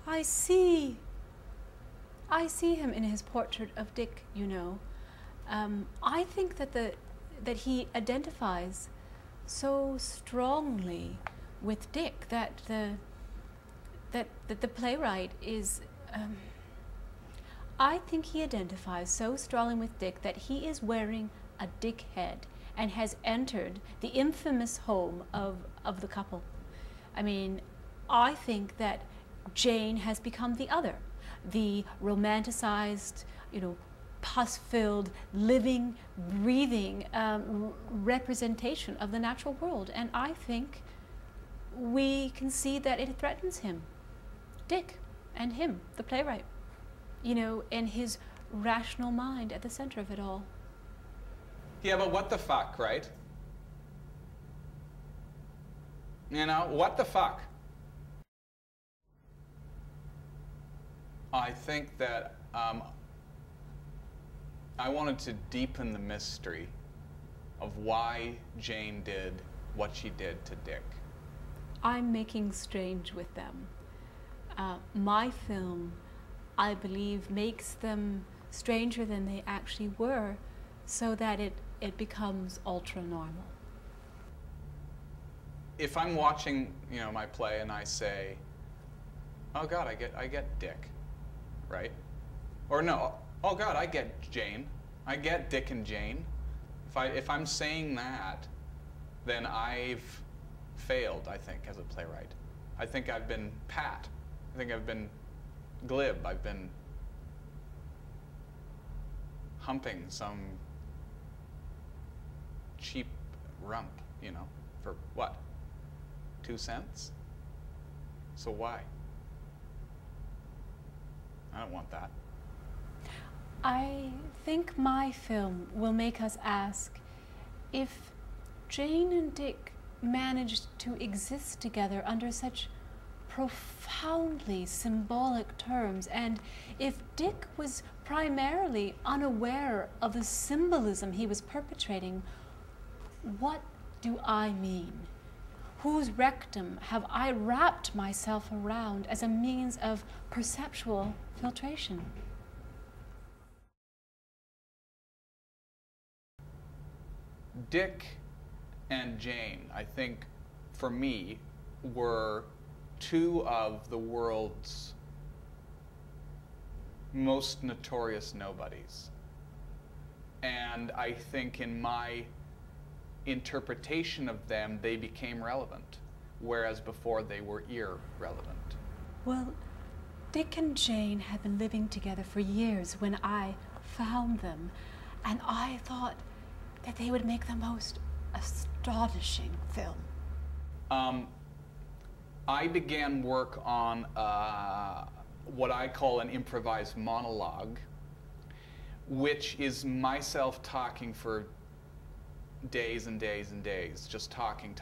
I see him in his portrait of Dick, you know. I think that he identifies so strongly with Dick that the playwright is. I think he identifies so strongly with Dick that he is wearing a Dick head and has entered the infamous home of the couple. I mean, I think that Jane has become the other, the romanticized, you know, pus-filled, living, breathing representation of the natural world. And I think we can see that it threatens him, Dick, and him, the playwright, you know, and his rational mind at the center of it all. Yeah, but what the fuck, right? You know, what the fuck? I think that I wanted to deepen the mystery of why Jane did what she did to Dick. I'm making strange with them. My film, I believe, makes them stranger than they actually were, so that it becomes ultra-normal. If I'm watching, you know, my play and I say, oh God, I get Dick, right? Or no, oh God, I get Jane. I get Dick and Jane. If I'm saying that, then I've failed, I think, as a playwright. I think I've been pat. I think I've been glib. I've been humping some cheap rump, you know, for what? 2 cents? So why? I don't want that. I think my film will make us ask if Jane and Dick managed to exist together under such profoundly symbolic terms, and if Dick was primarily unaware of the symbolism he was perpetrating, what do I mean? Whose rectum have I wrapped myself around as a means of perceptual filtration? Dick and Jane, I think, for me, were two of the world's most notorious nobodies. And I think in my interpretation of them, they became relevant, whereas before they were irrelevant. Well, Dick and Jane had been living together for years when I found them, and I thought that they would make the most astonishing film. I began work on what I call an improvised monologue, which is myself talking for days and days and days, just talking.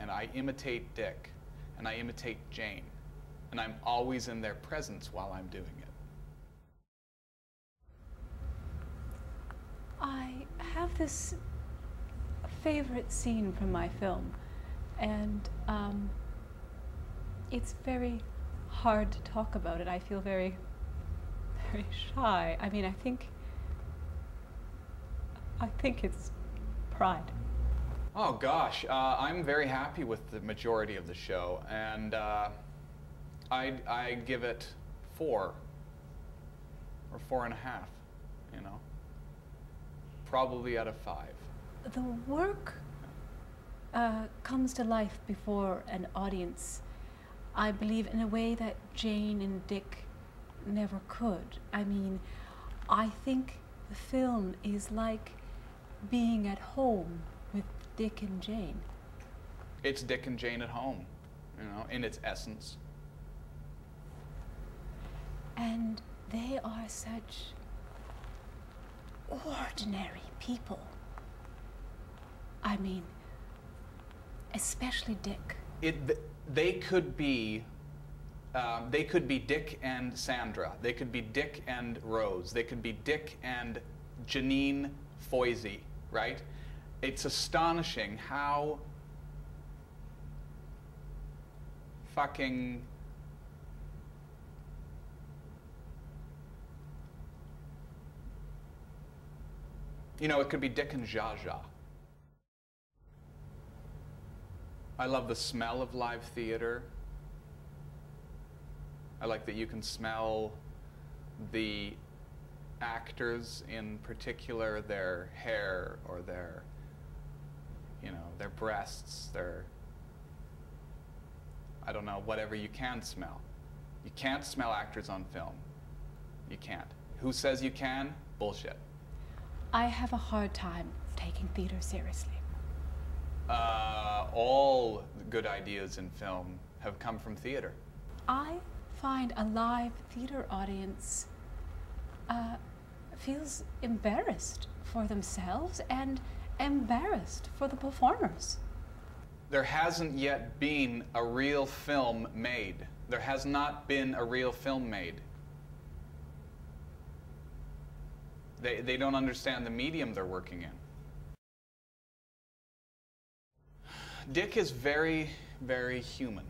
And I imitate Dick, and I imitate Jane, and I'm always in their presence while I'm doing it. I have this favorite scene from my film, and it's very hard to talk about it. I feel very, very shy. I mean, I think it's pride. Oh gosh, I'm very happy with the majority of the show, and I give it 4 or 4.5, you know, probably out of 5. The work comes to life before an audience, I believe, in a way that Jane and Dick never could. I mean, I think the film is like being at home with Dick and Jane. It's Dick and Jane at home, you know, in its essence. And they are such ordinary people. I mean, especially Dick. They could be Dick and Sandra. They could be Dick and Rose. They could be Dick and Janine Foisey, right? It's astonishing how fucking... You know, it could be Dick and Zsa Zsa. I love the smell of live theater. I like that you can smell the actors, in particular, their hair or their, you know, their breasts, their, I don't know, whatever you can smell. You can't smell actors on film. You can't. Who says you can? Bullshit. I have a hard time taking theater seriously. All good ideas in film have come from theater. I find a live theater audience feels embarrassed for themselves and embarrassed for the performers. There hasn't yet been a real film made. There has not been a real film made. They don't understand the medium they're working in. Dick is very, very human.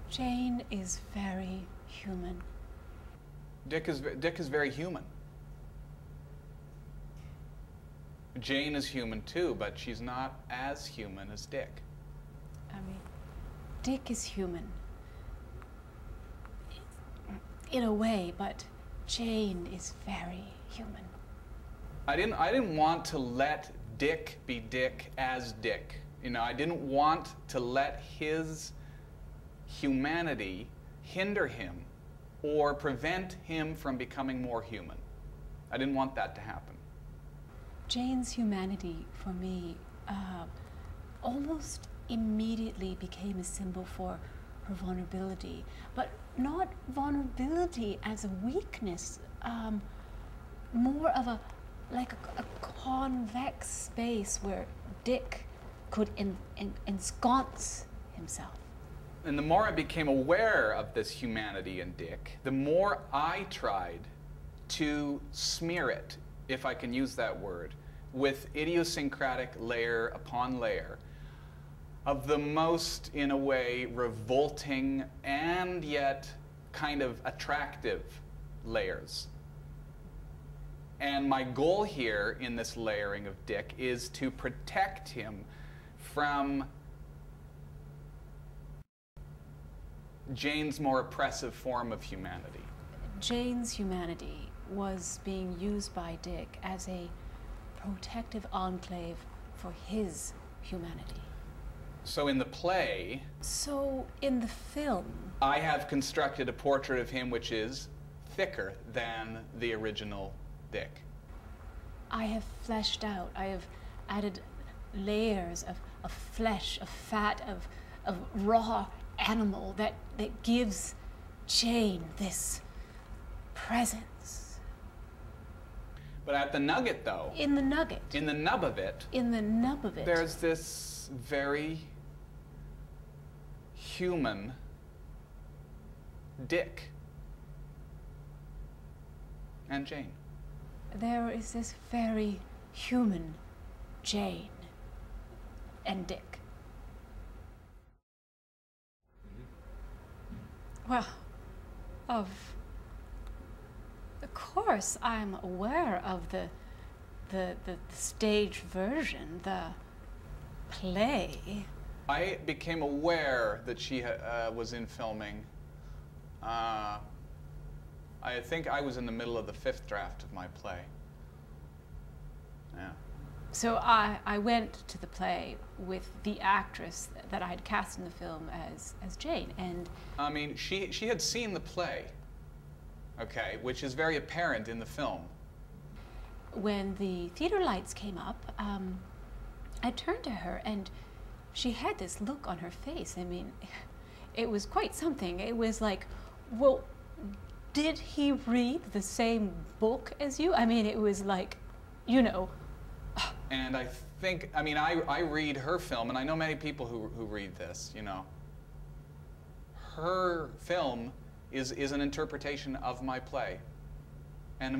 Jane is very human. Dick is very human. Jane is human too, but she's not as human as Dick. I mean, Dick is human in a way, but Jane is very human. I didn't want to let Dick be Dick as Dick. You know, I didn't want to let his humanity hinder him or prevent him from becoming more human. I didn't want that to happen. Jane's humanity, for me, almost immediately became a symbol for her vulnerability, but not vulnerability as a weakness, more of a convex space where Dick could ensconce himself. And the more I became aware of this humanity in Dick, the more I tried to smear it, if I can use that word, with idiosyncratic layer upon layer of the most, in a way, revolting and yet kind of attractive layers. And my goal here in this layering of Dick is to protect him from Jane's more oppressive form of humanity. Jane's humanity was being used by Dick as a protective enclave for his humanity. So in the play... So in the film... I have constructed a portrait of him which is thicker than the original Dick. I have fleshed out, I have added layers of flesh, of fat, of raw animal that gives Jane this presence. But at the nugget, though... In the nugget. In the nub of it... In the nub of it. There's this very human Dick and Jane. There is this very human Jane and Dick. Well, of course I'm aware of the stage version, the play. I became aware that she was in filming. I think I was in the middle of the 5th draft of my play. Yeah. So I went to the play with the actress that I had cast in the film as Jane, and... I mean, she had seen the play, okay, which is very apparent in the film. When the theater lights came up, I turned to her, and she had this look on her face. I mean, it was quite something. It was like, well, did he read the same book as you? I mean, it was like, you know... And I think, I mean, I read her film, and I know many people who read this, you know. Her film is an interpretation of my play, and a